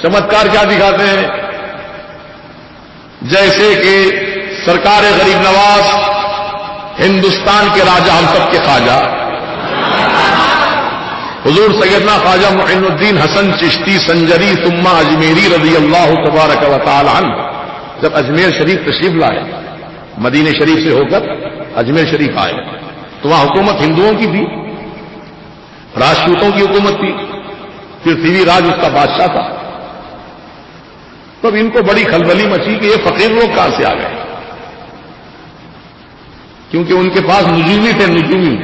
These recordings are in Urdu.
چمتکار کیا دکھاتے ہیں؟ جیسے کہ سرکار غریب نواز ہندوستان کے راجہ، ہم سب کے خواجہ حضور سیدنا خواجہ معین الدین حسن چشتی سنجری ثم اجمیری رضی اللہ تبارک و تعالی عنہ جب اجمیر شریف تشریف لائے، مدینہ شریف سے ہو کر اجمیر شریف آئے، تو وہاں حکومت ہندوؤں کی تھی، راجپوتوں کی حکومت تھی، پرتھوی راج اس کا بادشاہ تھا۔ تب ان کو بڑی کھلبلی مچی کہ یہ فقیر لوگ کہاں سے آ گئے، کیونکہ ان کے پاس نجومی تھے، نجومی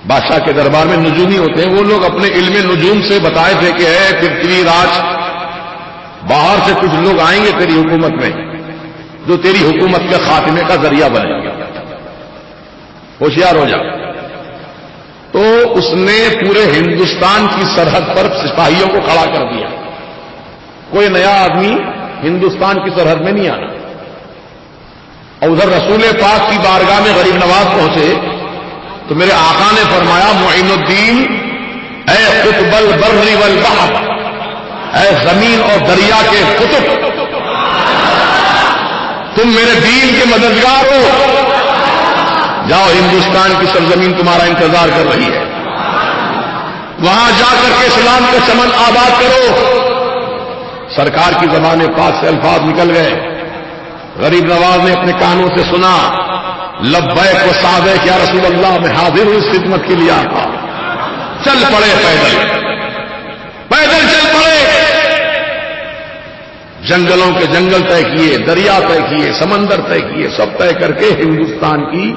بادشاہ کے دربار میں نجومی ہوتے ہیں، وہ لوگ اپنے علم نجوم سے بتائے تھے کہ اے پرتھوی راج، باہر سے کچھ لوگ آئیں گے تیری حکومت میں جو تیری حکومت کے خاتمے کا ذریعہ بنیں گے، ہوشیار ہو جا۔ تو اس نے پورے ہندوستان کی سرحد پر سپاہیوں کو کھڑا کر دیا، کوئی نیا آدمی ہندوستان کی سرحد میں نہیں آنا۔ اور ادھر رسول پاک کی بارگاہ میں غریب نواز پہنچے تو میرے آقا نے فرمایا معین الدین، اے قطب البر والبحر، اے زمین اور دریا کے قطب، تم میرے دین کے مددگار ہو، جاؤ ہندوستان کی سرزمین تمہارا انتظار کر رہی ہے، وہاں جا کر کے اسلام کا چمن آباد کرو۔ سرکار کی زبان پاک سے الفاظ نکل گئے، غریب نواز نے اپنے کانوں سے سنا، لبیک و سعدیک یا رسول اللہ، میں حاضر ہوں اس خدمت کے لیے آقا۔ چل پڑے پیدل، پیدل چل پڑے، جنگلوں کے جنگل طے کیے، دریا طے کیے، سمندر طے کیے، سب طے کر کے ہندوستان کی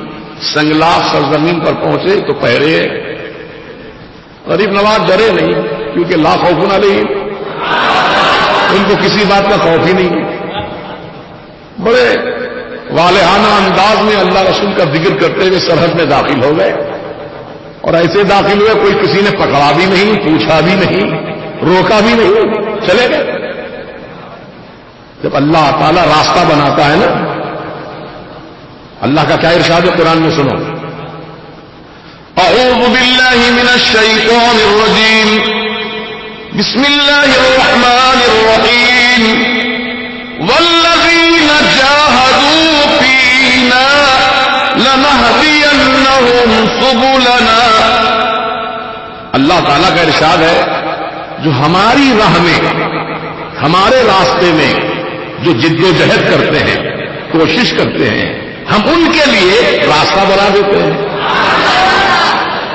سنگلاخ سرزمین پر پہنچے تو پہرے غریب نواز ڈرے نہیں، کیونکہ لا خوف علیہم، ان کو کسی بات کا خوف ہی نہیں۔ بڑے والہانہ انداز میں اللہ رسول کا ذکر کرتے ہوئے سرحد میں داخل ہو گئے، اور ایسے داخل ہوئے کوئی کسی نے پکڑا بھی نہیں، پوچھا بھی نہیں، روکا بھی نہیں، چلے گئے۔ جب اللہ تعالیٰ راستہ بناتا ہے نا، اللہ کا کیا ارشاد ہے قرآن میں سنو، اعوذ باللہ من الشیطان الرجیم، بسم اللہ الرحمن الرحیم، والذین جاہدوا فینا لنہدینہم سبلنا۔ اللہ تعالیٰ کا ارشاد ہے، جو ہماری راہ میں، ہمارے راستے میں جو جد و جہد کرتے ہیں، کوشش کرتے ہیں، ہم ان کے لیے راستہ بنا دیتے ہیں۔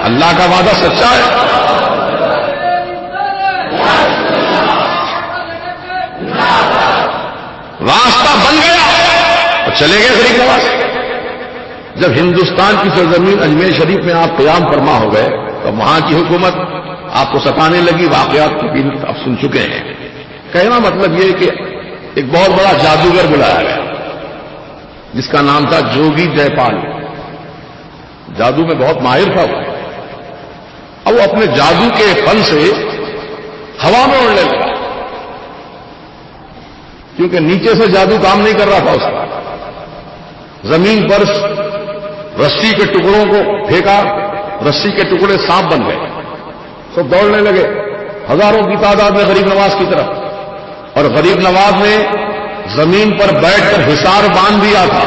اللہ کا وعدہ سچا ہے۔ راستہ بن گیا اور چلے گئے غریب نواز۔ جب ہندوستان کی سرزمین اجمیر شریف میں آپ قیام فرما ہو گئے تو وہاں کی حکومت آپ کو ستانے لگی، واقعات کو بھی آپ سن چکے ہیں۔ کہنا مطلب یہ کہ ایک بہت بڑا جادوگر بلایا گیا جس کا نام تھا جوگی جے پال، جادو میں بہت ماہر تھا وہ، اب وہ اپنے جادو کے فن سے ہوا میں اڑنے لگا، کیونکہ نیچے سے جادو کام نہیں کر رہا تھا اس کا۔ زمین پر رسی کے ٹکڑوں کو پھینکا، رسی کے ٹکڑے سانپ بن گئے، سب دوڑنے لگے ہزاروں کی تعداد میں غریب نواز کی طرف، اور غریب نواز نے زمین پر بیٹھ کر حصار باندھ دیا تھا۔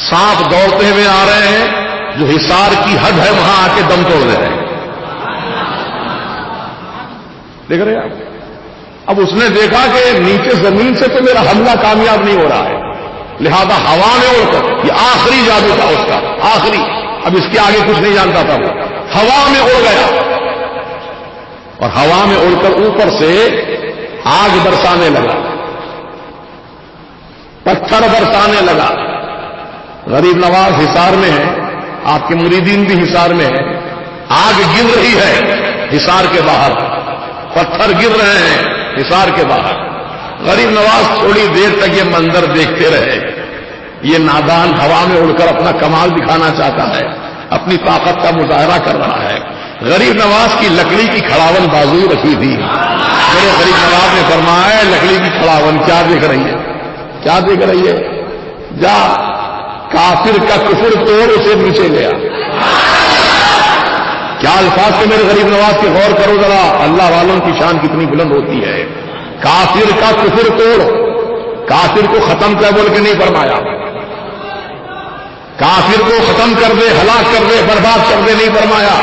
سانپ دوڑتے ہوئے آ رہے ہیں، جو حصار کی حد ہے وہاں آ کے دم توڑ دے رہے ہیں، دیکھ رہے ہیں۔ اب اس نے دیکھا کہ نیچے زمین سے تو میرا حملہ کامیاب نہیں ہو رہا ہے، لہذا ہوا میں اڑ کر، یہ آخری جادو تھا اس کا، آخری، اب اس کے آگے کچھ نہیں جانتا تھا وہ، ہوا میں اڑ گیا اور ہوا میں اڑ کر اوپر سے آگ برسانے لگا، پتھر برسانے لگا۔ غریب نواز حصار میں ہے، آپ کے مریدین بھی حصار میں ہے، آگ گر رہی ہے حصار کے باہر، پتھر گر رہے ہیں حصار کے باہر۔ غریب نواز تھوڑی دیر تک یہ منظر دیکھتے رہے، یہ نادان ہوا میں اڑ کر اپنا کمال دکھانا چاہتا ہے، اپنی طاقت کا مظاہرہ کر رہا ہے۔ غریب نواز کی لکڑی کی کھڑاون بازو رکھی تھی، میرے غریب نواز نے فرمایا لکڑی کی کھڑاون کیا دیکھ رہی ہے، کیا دیکھ رہی ہے، جا کافر کا کفر توڑ اسے نیچے لیا۔ کیا الفاظ سے میرے غریب نواز کی غور کرو ذرا، اللہ والوں کی شان کتنی بلند ہوتی ہے۔ کافر کا کفر توڑ، کافر کو ختم کر بول کے نہیں فرمایا، کافر کو ختم کر دے، ہلاک کر دے، برباد کر دے نہیں فرمایا،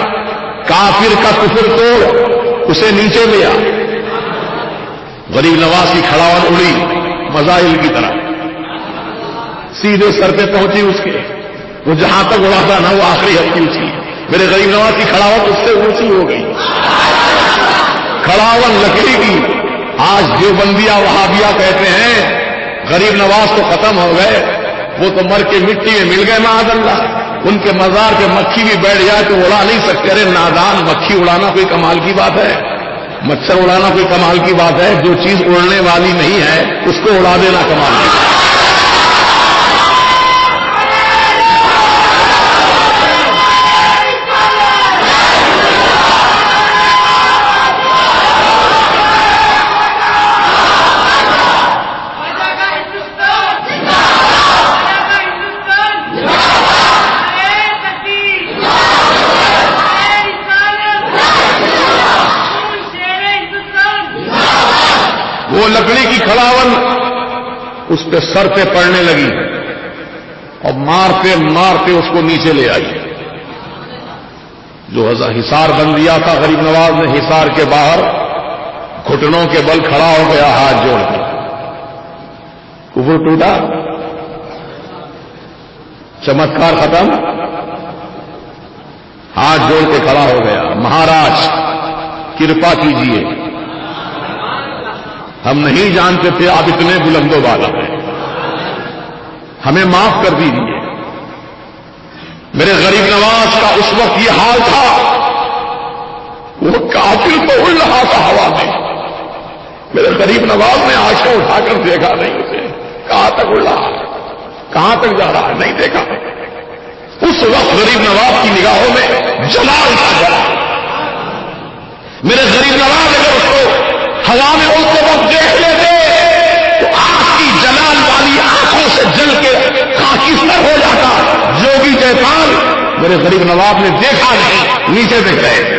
کافر کا کفر توڑ، اسے نیچے لیا۔ غریب نواز کی کھڑاوٹ اڑی مزائل کی طرح، سیدھے سر پہ پہنچی اس کے، وہ جہاں تک اڑاتا نا وہ آخری حد کی اونچی، میرے غریب نواز کی کھڑاوٹ اس سے اونچی ہو گئی، کھڑاوٹ لکڑی کی۔ آج جو بندیا وہابیا کہتے ہیں غریب نواز تو ختم ہو گئے، وہ تو مر کے مٹی میں مل گئے معاذ اللہ، ان کے مزار پہ مکھی بھی بیٹھ جائے تو اڑا نہیں سکتے۔ ارے نادان، مکھی اڑانا کوئی کمال کی بات ہے؟ مچھر اڑانا کوئی کمال کی بات ہے؟ جو چیز اڑنے والی نہیں ہے اس کو اڑا دینا کمال کی بات ہے۔ وہ لکڑی کی کھڑاون اس پہ سر پہ پڑنے لگی اور مارتے مارتے اس کو نیچے لے آئی۔ جو حصار بن دیا تھا غریب نواز نے، حصار کے باہر گھٹنوں کے بل کھڑا ہو گیا ہاتھ جوڑ کے، کفر ٹوٹا، چمتکار ختم، ہاتھ جوڑ کے کھڑا ہو گیا۔ مہاراج کرپا کیجیے، ہم نہیں جانتے تھے آپ اتنے بلند و بالا ہیں، ہمیں معاف کر دیجیے۔ میرے غریب نواز کا اس وقت یہ حال تھا، وہ کافر کو اڑ رہا تھا ہوا میں، میرے غریب نواز نے آنکھیں اٹھا کر دیکھا نہیں اسے، کہاں تک اڑ رہا ہے، کہاں تک جا رہا ہے، نہیں دیکھا۔ اس وقت غریب نواز کی نگاہوں میں جلال تھا، جلال۔ میرے غریب نواز اگر اس کو ہوا میں اڑتے وقت دیکھ لیتے تو آگ کی جلال والی آنکھوں سے جل کے خاکستر ہو جاتا۔ جوگی جیپال میرے غریب نواز نے دیکھا نہیں، نیچے دیکھ رہے تھے۔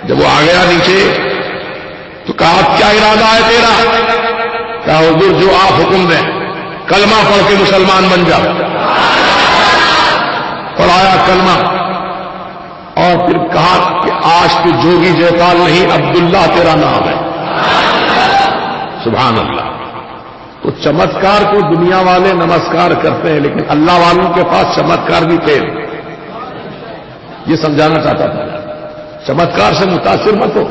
جب وہ آ گیا نیچے تو کہا کیا ارادہ ہے تیرا؟ کہا حضور جو آپ حکم دیں، کلمہ پڑھ کے مسلمان بن جا۔ پڑھایا کلمہ اور پھر کہا کہ آج تو جوگی جیپال نہیں، عبداللہ تیرا نام ہے۔ سبحان اللہ۔ تو چمتکار کو دنیا والے نمسکار کرتے ہیں، لیکن اللہ والوں کے پاس چمتکار بھی تھے۔ یہ سمجھانا چاہتا تھا، چمتکار سے متاثر مت ہو۔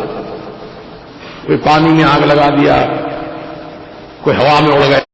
کوئی پانی میں آگ لگا دیا، کوئی ہوا میں اڑ گئے،